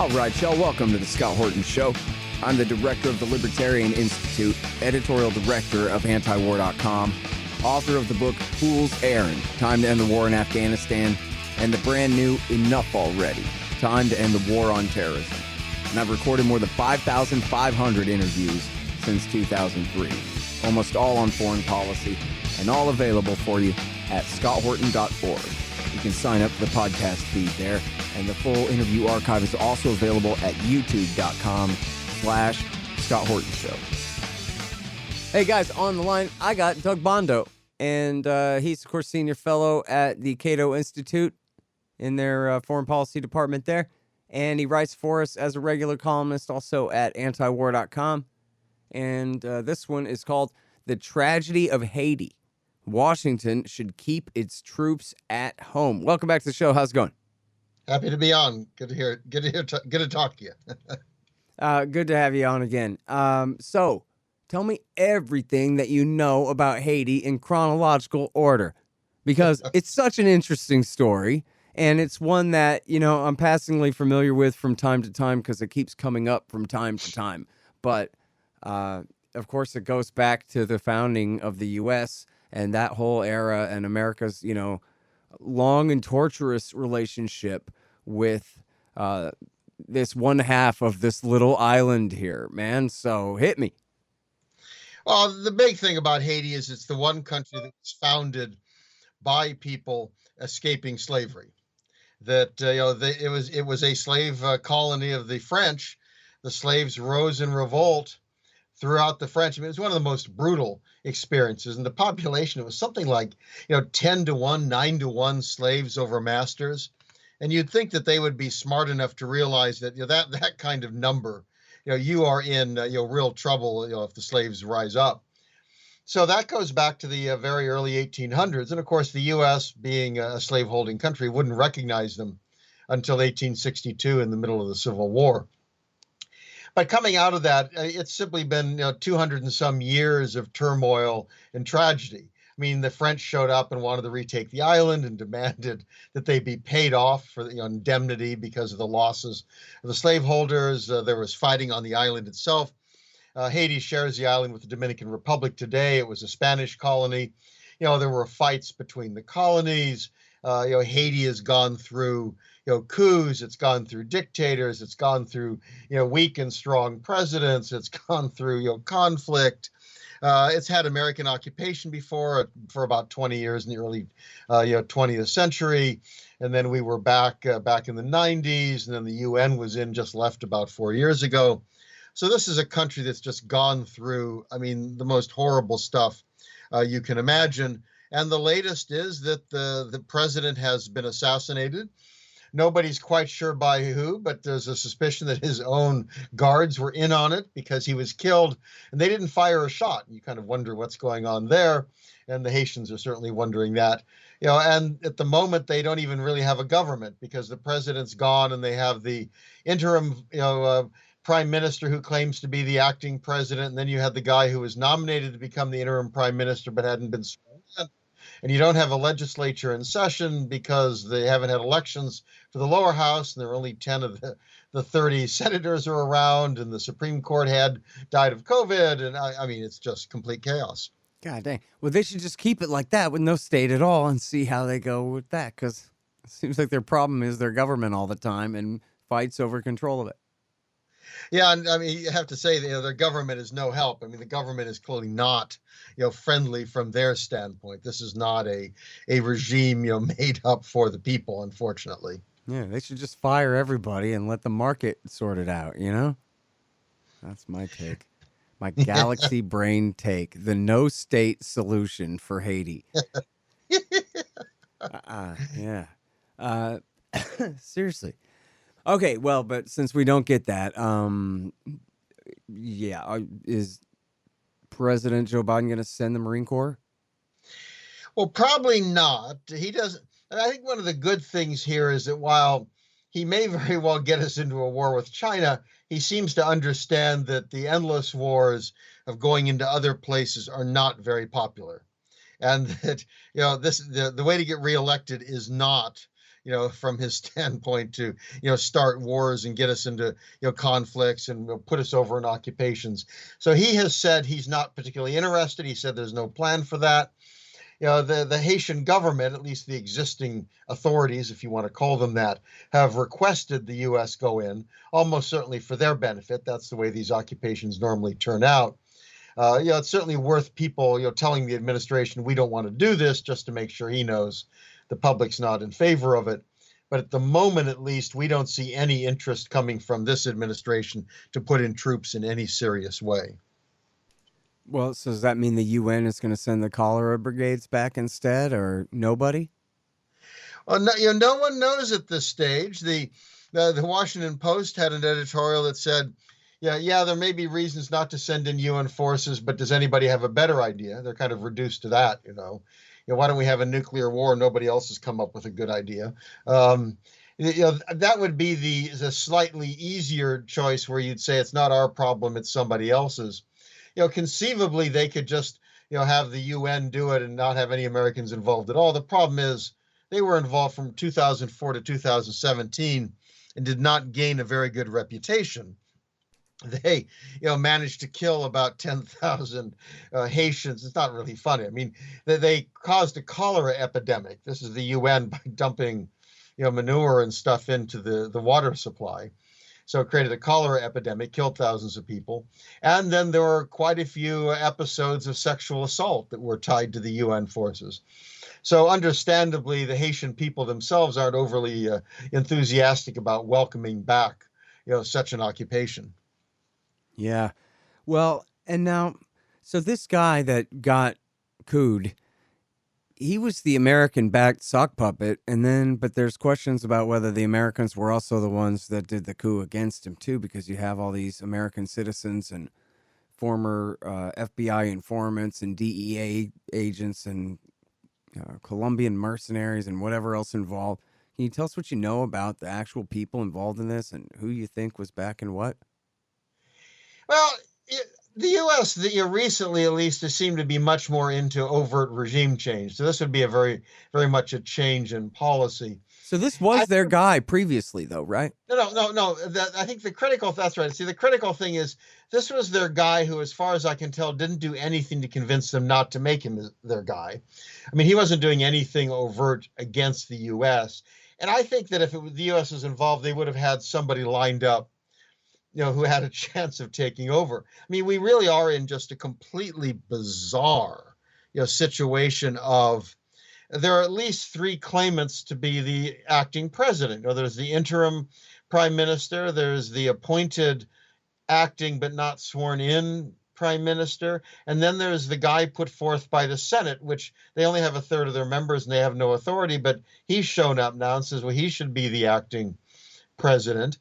All right, y'all, welcome to the Scott Horton Show. I'm the director of the Libertarian Institute, editorial director of antiwar.com, author of the book Fool's Errand, Time to End the War in Afghanistan, and the brand new Enough Already, Time to End the War on Terrorism. And I've recorded more than 5,500 interviews since 2003, almost all on foreign policy, and all available for you at scotthorton.org. You can sign up for the podcast feed there, and the full interview archive is also available at youtube.com/Scott Horton Show. Hey guys, on the line, I got Doug Bandow, and he's, of course, senior fellow at the Cato Institute in their foreign policy department there, and he writes for us as a regular columnist also at antiwar.com, and this one is called The Tragedy of Haiti. Washington should keep its troops at home. Welcome back to the show. How's it going? Happy to be on. Good to hear. Good to talk to you. Good to have you on again. So, tell me everything that you know about Haiti in chronological order, because it's such an interesting story, and it's one that, you know, I'm passingly familiar with from time to time because it keeps coming up from time to time. But, of course, it goes back to the founding of the U.S., and that whole era and America's, you know, long and torturous relationship with this one half of this little island here, man. So hit me. Well, the big thing about Haiti is it's the one country that was founded by people escaping slavery. That it was a slave colony of the French. The slaves rose in revolt throughout the French. I mean, it was one of the most brutal experiences. And the population, it was something like, 10 to 1, 9 to 1 slaves over masters. And you'd think that they would be smart enough to realize that, that kind of number, you are in, real trouble, if the slaves rise up. So that goes back to the very early 1800s. And of course, the U.S., being a slaveholding country, wouldn't recognize them until 1862 in the middle of the Civil War. But coming out of that, it's simply been 200 and some years of turmoil and tragedy. I mean, the French showed up and wanted to retake the island and demanded that they be paid off for the indemnity because of the losses of the slaveholders. There was fighting on the island itself. Haiti shares the island with the Dominican Republic today. It was a Spanish colony. There were fights between the colonies. Haiti has gone through coups, it's gone through dictators, it's gone through weak and strong presidents, it's gone through conflict. It's had American occupation before for about 20 years in the early 20th century, and then we were back in the 90s, and then the UN was just left about 4 years ago. So this is a country that's just gone through, I mean, the most horrible stuff you can imagine. And the latest is that the president has been assassinated. Nobody's quite sure by who, but there's a suspicion that his own guards were in on it because he was killed and they didn't fire a shot. You kind of wonder what's going on there. And the Haitians are certainly wondering that. And at the moment, they don't even really have a government because the president's gone and they have the interim, prime minister who claims to be the acting president. And then you had the guy who was nominated to become the interim prime minister but hadn't been sworn in. And you don't have a legislature in session because they haven't had elections for the lower house, and there are only 10 of the 30 senators are around, and the Supreme Court died of COVID, and I mean, it's just complete chaos. God dang. Well, they should just keep it like that with no state at all and see how they go with that, because it seems like their problem is their government all the time and fights over control of it. Yeah, and I mean, you have to say, their government is no help. I mean, the government is clearly not, friendly from their standpoint. This is not a regime, made up for the people, unfortunately. Yeah, they should just fire everybody and let the market sort it out, That's my take. My galaxy brain take. The no state solution for Haiti. Yeah. Seriously. Okay, well, but since we don't get that, is President Joe Biden going to send the Marine Corps? Well, probably not. He doesn't. And I think one of the good things here is that while he may very well get us into a war with China, he seems to understand that the endless wars of going into other places are not very popular. And that, the way to get reelected is not from his standpoint to, start wars and get us into, conflicts and put us over in occupations. So he has said he's not particularly interested. He said there's no plan for that. The Haitian government, at least the existing authorities, if you want to call them that, have requested the U.S. go in, almost certainly for their benefit. That's the way these occupations normally turn out. It's certainly worth people, telling the administration we don't want to do this, just to make sure he knows the public's not in favor of it. But at the moment, at least, we don't see any interest coming from this administration to put in troops in any serious way. Well, so does that mean the UN is going to send the cholera brigades back instead, or nobody? Well, no one knows at this stage. The Washington Post had an editorial that said, yeah, there may be reasons not to send in UN forces, but does anybody have a better idea? They're kind of reduced to that, why don't we have a nuclear war? Nobody else has come up with a good idea. That would be the slightly easier choice where you'd say it's not our problem, it's somebody else's. Conceivably they could just, have the UN do it and not have any Americans involved at all. The problem is they were involved from 2004 to 2017 and did not gain a very good reputation. They, managed to kill about 10,000 Haitians. It's not really funny. I mean, they caused a cholera epidemic. This is the UN by dumping, manure and stuff into the water supply. So it created a cholera epidemic, killed thousands of people. And then there were quite a few episodes of sexual assault that were tied to the UN forces. So understandably, the Haitian people themselves aren't overly enthusiastic about welcoming back, such an occupation. Yeah. Well, and now, so this guy that got couped, he was the American-backed sock puppet, but there's questions about whether the Americans were also the ones that did the coup against him too, because you have all these American citizens and former FBI informants and DEA agents and Colombian mercenaries and whatever else involved. Can you tell us what you know about the actual people involved in this and who you think was backing what? Well, the U.S., recently at least, has seemed to be much more into overt regime change. So this would be a very, very much a change in policy. So this was their guy previously, though, right? No. I think that's right. See, the critical thing is this was their guy who, as far as I can tell, didn't do anything to convince them not to make him their guy. I mean, he wasn't doing anything overt against the U.S. And I think that if the U.S. was involved, they would have had somebody lined up, who had a chance of taking over. I mean, we really are in just a completely bizarre, situation of there are at least three claimants to be the acting president. There's the interim prime minister, there's the appointed acting but not sworn in prime minister, and then there's the guy put forth by the Senate, which they only have a third of their members and they have no authority, but he's shown up now and says, well, he should be the acting president.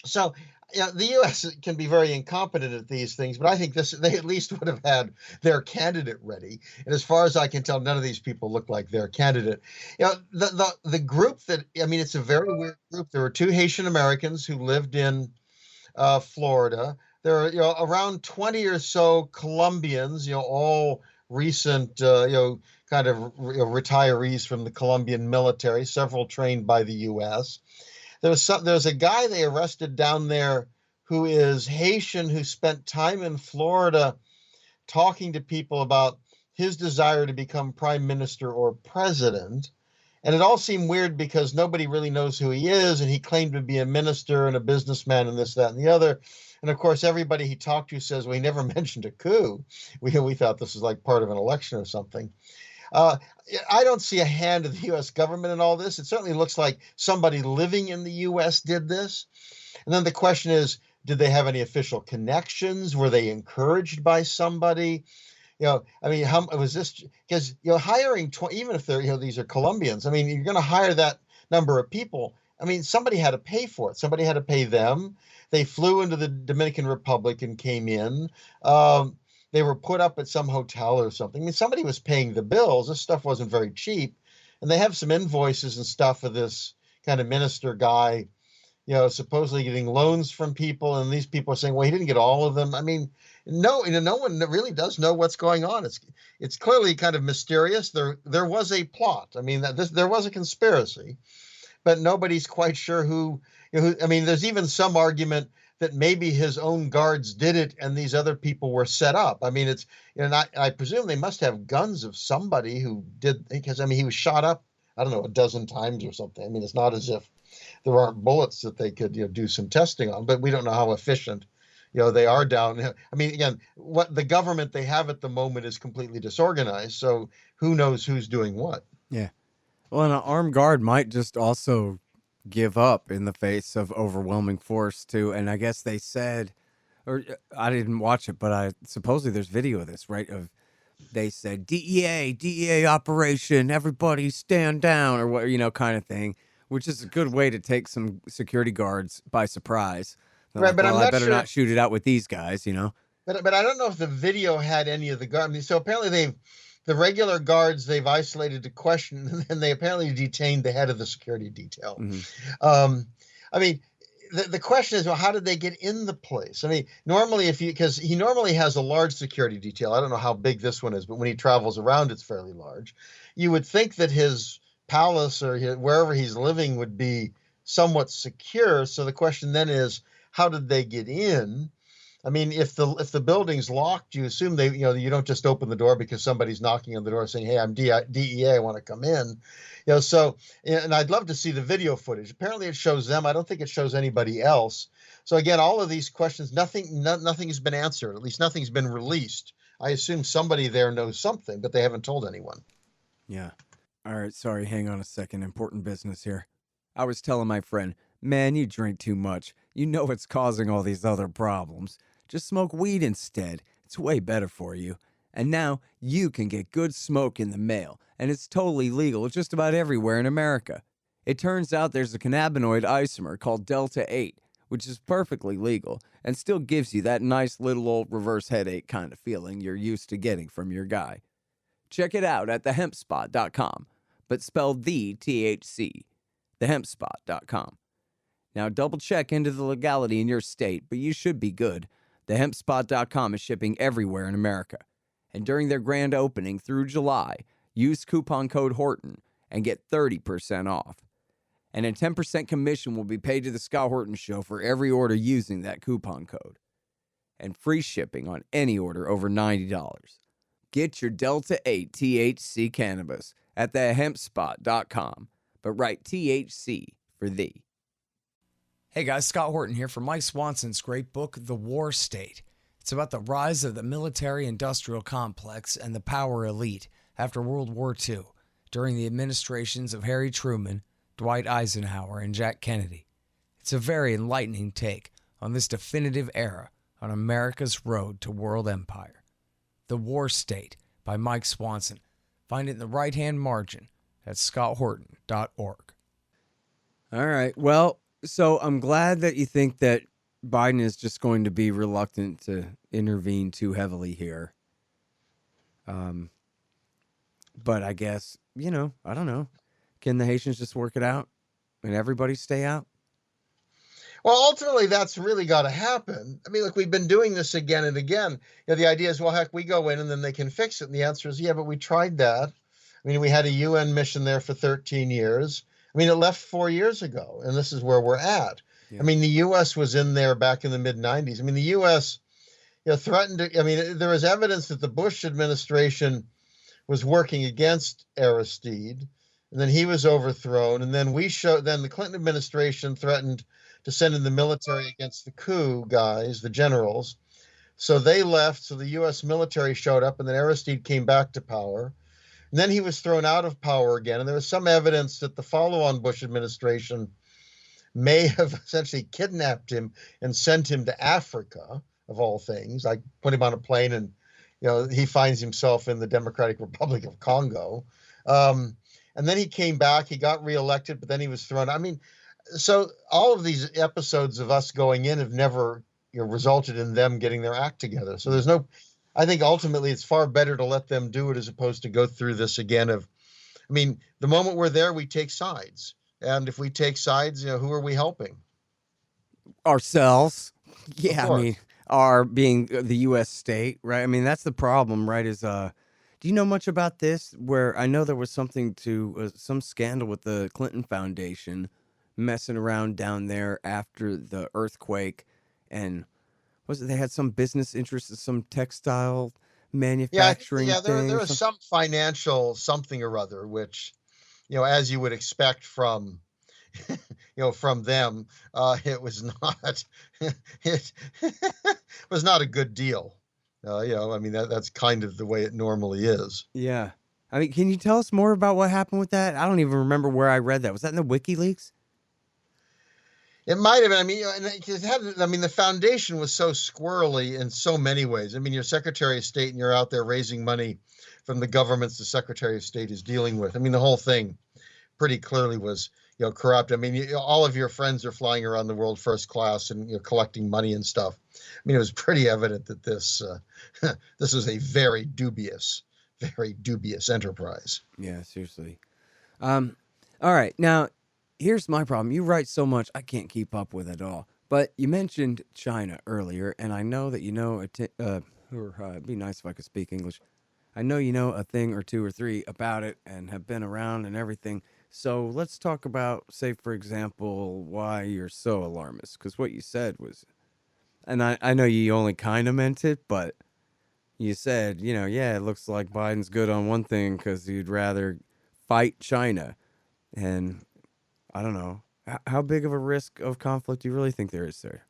So the U.S. can be very incompetent at these things, but I think they at least would have had their candidate ready. And as far as I can tell, none of these people look like their candidate. The group it's a very weird group. There were two Haitian Americans who lived in Florida. There are around 20 or so Colombians, all recent, kind of retirees from the Colombian military, several trained by the U.S. There's a guy they arrested down there who is Haitian, who spent time in Florida talking to people about his desire to become prime minister or president. And it all seemed weird because nobody really knows who he is. And he claimed to be a minister and a businessman and this, that, and the other. And of course, everybody he talked to says, well, he never mentioned a coup. We thought this was like part of an election or something. I don't see a hand of the U.S. government in all this. It certainly looks like somebody living in the U.S. did this. And then the question is, did they have any official connections? Were they encouraged by somebody? How was this? Because hiring even if they're these are Colombians. I mean, you're going to hire that number of people. I mean, somebody had to pay for it. Somebody had to pay them. They flew into the Dominican Republic and came in. They were put up at some hotel or something. I mean, somebody was paying the bills. This stuff wasn't very cheap. And they have some invoices and stuff of this kind of minister guy, supposedly getting loans from people. And these people are saying, well, he didn't get all of them. I mean, no, no one really does know what's going on. It's clearly kind of mysterious. There was a plot. I mean, there was a conspiracy, but nobody's quite sure who. I mean, there's even some argument that maybe his own guards did it and these other people were set up. I mean, I presume they must have guns of somebody who did, because I mean, he was shot up, I don't know, a dozen times or something. I mean, it's not as if there aren't bullets that they could, do some testing on, but we don't know how efficient, they are down. I mean, again, what the government they have at the moment is completely disorganized. So who knows who's doing what? Yeah. Well, and an armed guard might just also give up in the face of overwhelming force too. And I guess they said, or I didn't watch it, but supposedly there's video of this, right? They said DEA operation, everybody stand down, or what, kind of thing, which is a good way to take some security guards by surprise. They're Right, like, but well, I'm I not better sure. not shoot it out with these guys. But I don't know if the video had any of the guards. I mean, so apparently the regular guards they've isolated to question, and they apparently detained the head of the security detail. Mm-hmm. I mean, the question is, well, how did they get in the place? I mean, normally because he normally has a large security detail. I don't know how big this one is, but when he travels around, it's fairly large. You would think that his palace or wherever he's living would be somewhat secure. So the question then is, how did they get in? I mean, if the building's locked, you assume you don't just open the door because somebody's knocking on the door saying, "Hey, I'm DEA, I want to come in." So, and I'd love to see the video footage. Apparently it shows them. I don't think it shows anybody else. So again, all of these questions, nothing has been answered. At least nothing's been released. I assume somebody there knows something, but they haven't told anyone. Yeah. All right. Sorry. Hang on a second. Important business here. I was telling my friend, man, you drink too much. You know it's causing all these other problems. Just smoke weed instead. It's way better for you. And now you can get good smoke in the mail, and it's totally legal just about everywhere in America. It turns out there's a cannabinoid isomer called Delta 8, which is perfectly legal and still gives you that nice little old reverse headache kind of feeling you're used to getting from your guy. Check it out at thehempspot.com, but spelled the THC, thehempspot.com. Now double check into the legality in your state, but you should be good. TheHempSpot.com is shipping everywhere in America. And during their grand opening through July, use coupon code Horton and get 30% off. And a 10% commission will be paid to the Scott Horton Show for every order using that coupon code. And free shipping on any order over $90. Get your Delta 8 THC cannabis at thehempspot.com, but write THC for thee. Hey guys, Scott Horton here for Mike Swanson's great book, The War State. It's about the rise of the military-industrial complex and the power elite after World War II, during the administrations of Harry Truman, Dwight Eisenhower, and Jack Kennedy. It's a very enlightening take on this definitive era on America's road to world empire. The War State by Mike Swanson. Find it in the right-hand margin at scotthorton.org. All right, well, so I'm glad that you think that Biden is just going to be reluctant to intervene too heavily here. But I guess, I don't know. Can the Haitians just work it out and everybody stay out? Well, ultimately, that's really got to happen. I mean, look, we've been doing this again and again. The idea is, well, heck, we go in and then they can fix it. And the answer is, yeah, but we tried that. I mean, we had a UN mission there for 13 years. I mean, it left 4 years ago, and this is where we're at. Yeah. I mean, the U.S. was in there back in the mid-'90s. I mean, the U.S. threatened to, I mean, there was evidence that the Bush administration was working against Aristide, and then he was overthrown. And then then the Clinton administration threatened to send in the military against the coup guys, the generals. So they left, so the U.S. military showed up, and then Aristide came back to power. And then he was thrown out of power again. And there was some evidence that the follow-on Bush administration may have essentially kidnapped him and sent him to Africa, of all things, like put him on a plane and, he finds himself in the Democratic Republic of Congo. And then he came back, he got reelected, but then he was thrown. I mean, so all of these episodes of us going in have never resulted in them getting their act together. So I think ultimately it's far better to let them do it as opposed to go through this again the moment we're there, we take sides. And if we take sides, who are we helping? Ourselves. Yeah, are being the U.S. state, right? I mean, that's the problem, right? Do you know much about this? Where I know there was something to some scandal with the Clinton Foundation messing around down there after the earthquake, and was it they had some business interest in some textile Yeah, manufacturing yeah, thing there or was something? some financial something or other, which, as you would expect from, from them, it was not, it was not a good deal. I mean, that's kind of the way it normally is. Yeah. I mean, can you tell us more about what happened with that? I don't even remember where I read that. Was that in the WikiLeaks? It might have been. I mean, and it had. I mean, the foundation was so squirrely in so many ways. I mean, you're Secretary of State and you're out there raising money from the governments the Secretary of State is dealing with. I mean, the whole thing pretty clearly was, corrupt. I mean, all of your friends are flying around the world first class and collecting money and stuff. I mean, it was pretty evident that this this was a very dubious enterprise. Yeah, seriously. Um, all right. Now, here's my problem. You write so much, I can't keep up with it all. But you mentioned China earlier, and I know that you know, it'd be nice if I could speak English. I know you know a thing or two or three about it and have been around and everything. So let's talk about, say, for example, why you're so alarmist. Because what you said was, and I know you only kind of meant it, but you said, yeah, it looks like Biden's good on one thing because you'd rather fight China. And I don't know. How big of a risk of conflict do you really think there is there?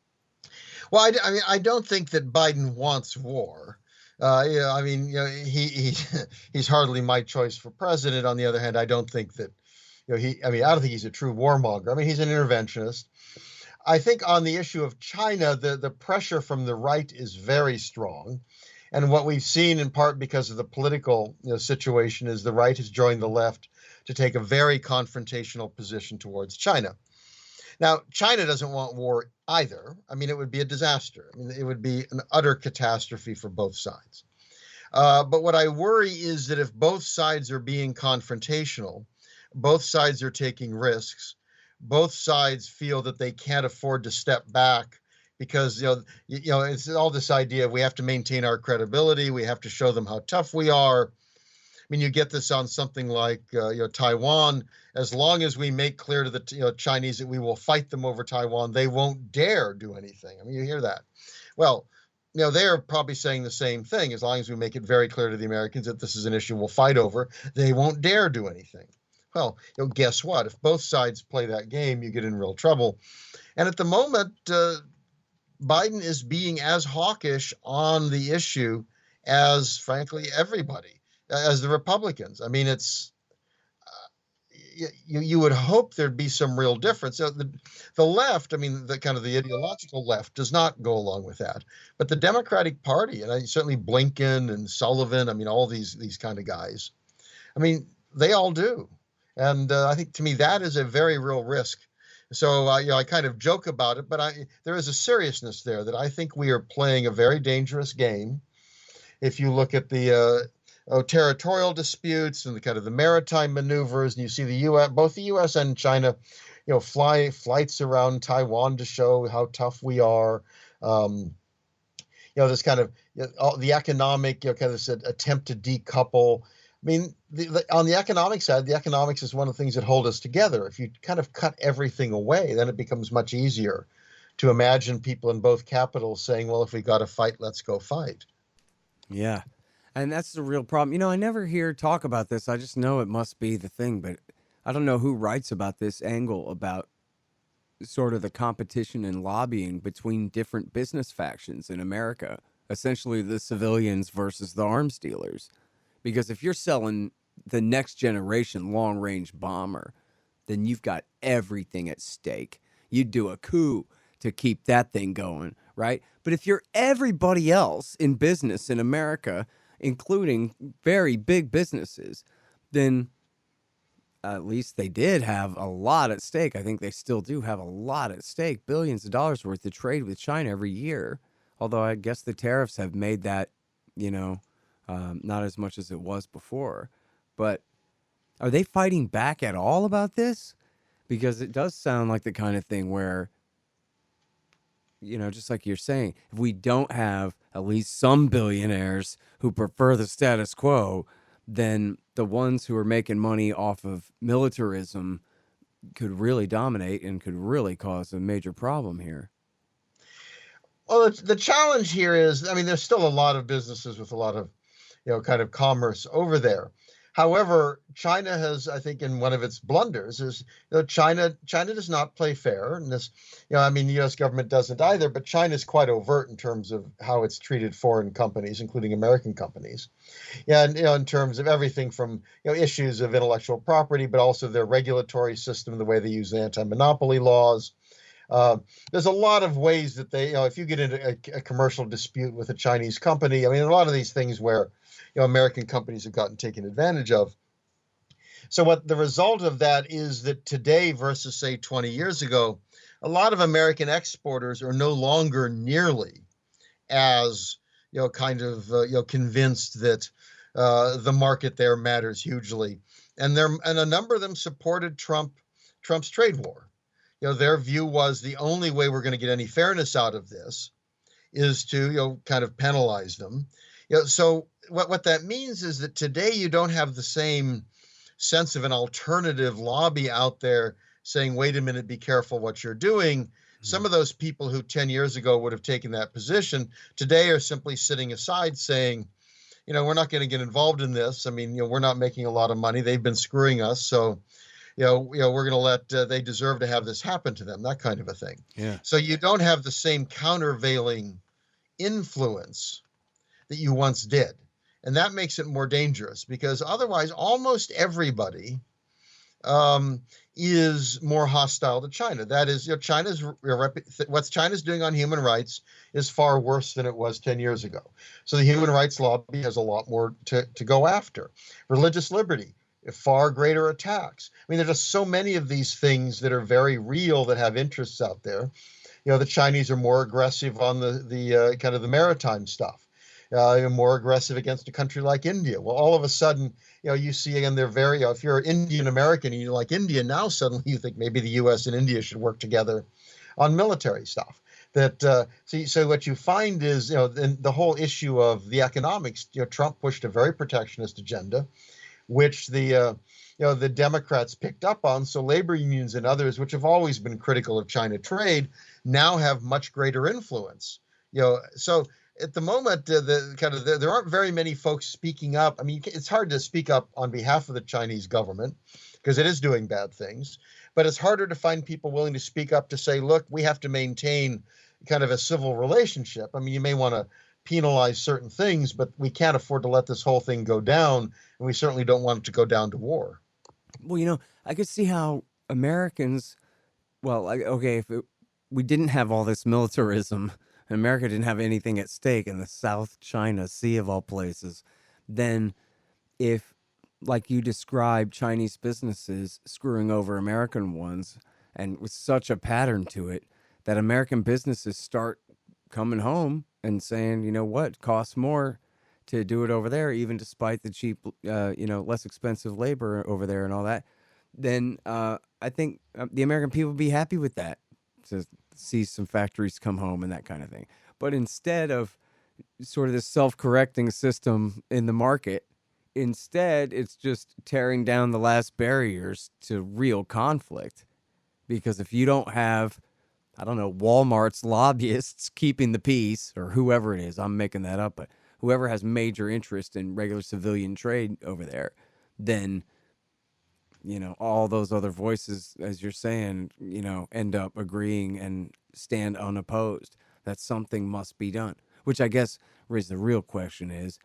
Well, I mean, I don't think that Biden wants war. I mean, he's hardly my choice for president. On the other hand, I don't think that, I mean, I don't think he's a true warmonger. I mean, he's an interventionist. I think on the issue of China, the pressure from the right is very strong. And what we've seen in part because of the political situation is the right has joined the left to take a very confrontational position towards China. Now, China doesn't want war either. I mean, it would be a disaster. I mean, it would be an utter catastrophe for both sides. But what I worry is that if both sides are being confrontational, both sides are taking risks, both sides feel that they can't afford to step back because it's all this idea of we have to maintain our credibility, we have to show them how tough we are. I mean, you get this on something like Taiwan. As long as we make clear to the Chinese that we will fight them over Taiwan, they won't dare do anything. I mean, you hear that. Well, they're probably saying the same thing. As long as we make it very clear to the Americans that this is an issue we'll fight over, they won't dare do anything. Well, guess what? If both sides play that game, you get in real trouble. And at the moment, Biden is being as hawkish on the issue as, frankly, everybody, as the Republicans. I mean, it's you would hope there'd be some real difference. So the left, I mean, the kind of the ideological left does not go along with that. But the Democratic Party, and certainly Blinken and Sullivan, I mean, all these kind of guys, I mean, they all do. And I think to me, that is a very real risk. So, I kind of joke about it, but there is a seriousness there that I think we are playing a very dangerous game. If you look at the territorial disputes and the kind of the maritime maneuvers, and you see both the U.S. and China, flights around Taiwan to show how tough we are. This kind of the economic, kind of this attempt to decouple. I mean, on the economic side, the economics is one of the things that hold us together. If you kind of cut everything away, then it becomes much easier to imagine people in both capitals saying, well, if we got to fight, let's go fight. Yeah. And that's the real problem. I never hear talk about this. I just know it must be the thing, but I don't know who writes about this angle about sort of the competition and lobbying between different business factions in America, essentially the civilians versus the arms dealers. Because if you're selling the next generation long range bomber, then you've got everything at stake. You'd do a coup to keep that thing going, right? But if you're everybody else in business in America, including very big businesses, then at least they did have a lot at stake. I think they still do have a lot at stake, billions of dollars worth of trade with China every year. Although I guess the tariffs have made that, not as much as it was before. But are they fighting back at all about this? Because it does sound like the kind of thing where just like you're saying, if we don't have at least some billionaires who prefer the status quo, then the ones who are making money off of militarism could really dominate and could really cause a major problem here. Well, the challenge here is, I mean, there's still a lot of businesses with a lot of, kind of commerce over there. However, China has, I think, in one of its blunders is, China does not play fair, and this, I mean, the U.S. government doesn't either. But China is quite overt in terms of how it's treated foreign companies, including American companies, and in terms of everything from issues of intellectual property, but also their regulatory system, the way they use anti-monopoly laws. There's a lot of ways that they, if you get into a commercial dispute with a Chinese company, I mean, a lot of these things where, American companies have gotten taken advantage of. So what the result of that is that today versus say 20 years ago, a lot of American exporters are no longer nearly as, convinced that the market there matters hugely. And a number of them supported Trump's trade war. Their view was the only way we're going to get any fairness out of this is to, kind of penalize them. So what that means is that today you don't have the same sense of an alternative lobby out there saying, wait a minute, be careful what you're doing. Some of those people who 10 years ago would have taken that position today are simply sitting aside saying, we're not going to get involved in this. I mean, we're not making a lot of money. They've been screwing us. So, we're going to let, they deserve to have this happen to them, that kind of a thing. Yeah. So you don't have the same countervailing influence that you once did. And that makes it more dangerous because otherwise almost everybody is more hostile to China. That is, what China's doing on human rights is far worse than it was 10 years ago. So the human rights lobby has a lot more to go after. Religious liberty, far greater attacks. I mean, there's just so many of these things that are very real that have interests out there. The Chinese are more aggressive on the kind of the maritime stuff. More aggressive against a country like India. Well, all of a sudden, you see again, they're very, if you're Indian American and you like India, now suddenly you think maybe the U.S. and India should work together on military stuff. So what you find is, the whole issue of the economics, Trump pushed a very protectionist agenda, which the Democrats picked up on. So labor unions and others, which have always been critical of China trade, now have much greater influence. So at the moment, there aren't very many folks speaking up. I mean, it's hard to speak up on behalf of the Chinese government because it is doing bad things, but it's harder to find people willing to speak up to say, look, we have to maintain kind of a civil relationship. I mean, you may want to penalize certain things, but we can't afford to let this whole thing go down, and we certainly don't want it to go down to war. Well, I could see how Americans, we didn't have all this militarism, and America didn't have anything at stake in the South China Sea of all places, then if, like you described, Chinese businesses screwing over American ones, and with such a pattern to it, that American businesses start coming home and saying, you know what, it costs more to do it over there, even despite the cheap, less expensive labor over there and all that, then I think the American people would be happy with that, to see some factories come home and that kind of thing. But instead of sort of this self-correcting system in the market, instead it's just tearing down the last barriers to real conflict. Because if you don't have, I don't know, Walmart's lobbyists keeping the peace, or whoever it is, I'm making that up, but whoever has major interest in regular civilian trade over there, then, all those other voices, as you're saying, end up agreeing and stand unopposed that something must be done. Which I guess raises the real question is,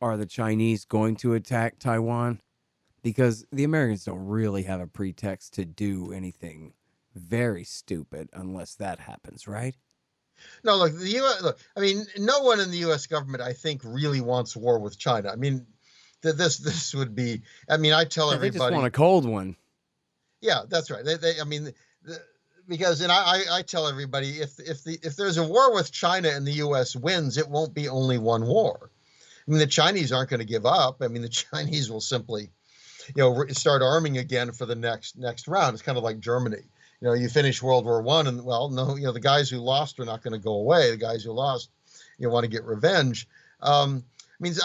are the Chinese going to attack Taiwan? Because the Americans don't really have a pretext to do anything very stupid unless that happens, right? No, look, the U.S. Look, I mean, no one in the U.S. government, I think, really wants war with China. I mean, this would be. I mean, I tell Yeah, they just want everybody. a cold one. Yeah, that's right. I mean, because and I tell everybody if there's a war with China and the U.S. wins, it won't be only one war. I mean, the Chinese aren't going to give up. I mean, the Chinese will simply, start arming again for the next round. It's kind of like Germany. You finish World War I, and well, no, the guys who lost are not going to go away. The guys who lost, want to get revenge. I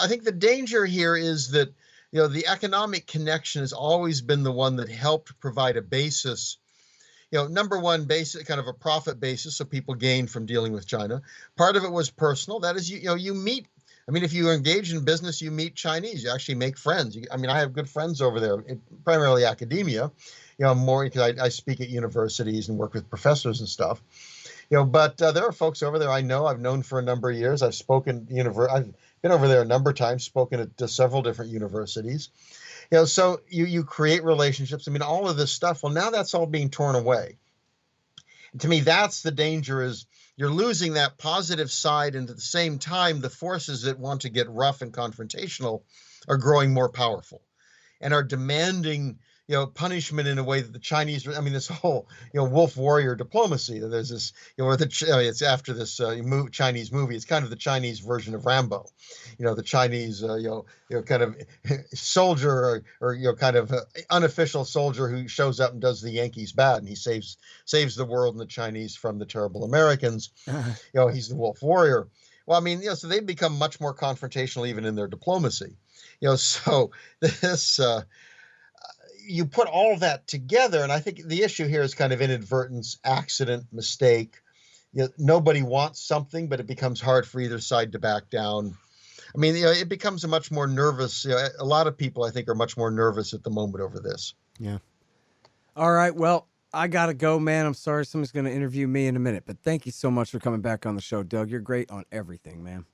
think the danger here is that the economic connection has always been the one that helped provide a basis. Number one, basic kind of a profit basis, so people gain from dealing with China. Part of it was personal. That is, you meet. If you engage in business, you meet Chinese. You actually make friends. I have good friends over there, primarily academia. More because I speak at universities and work with professors and stuff. But there are folks over there I've known for a number of years. I've been over there a number of times, spoken at several different universities. So you create relationships. All of this stuff. Well, now that's all being torn away. And to me, that's the danger, is you're losing that positive side, and at the same time, the forces that want to get rough and confrontational are growing more powerful and are demanding punishment in a way that the Chinese, this whole, wolf warrior diplomacy. There's this, it's after this Chinese movie. It's kind of the Chinese version of Rambo, the Chinese, kind of soldier or kind of unofficial soldier who shows up and does the Yankees bad, and he saves the world and the Chinese from the terrible Americans. He's the wolf warrior. Well, so they've become much more confrontational even in their diplomacy. So this. You put all of that together, and I think the issue here is kind of inadvertence, accident, mistake. Nobody wants something, but it becomes hard for either side to back down. It becomes a much more nervous. A lot of people, I think, are much more nervous at the moment over this. Yeah. All right. Well, I gotta go, man. I'm sorry, someone's going to interview me in a minute, but thank you so much for coming back on the show, Doug. You're great on everything, man.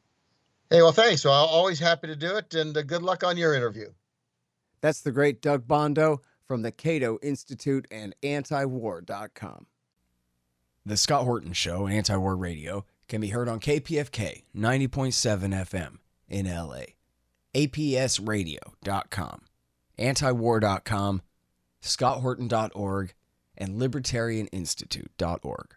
Hey, well, thanks. Well, I'm always happy to do it, and good luck on your interview. That's the great Doug Bandow from the Cato Institute and antiwar.com. The Scott Horton Show, Anti-War Radio, can be heard on KPFK 90.7 FM in LA, APSradio.com, antiwar.com, scotthorton.org, and libertarianinstitute.org.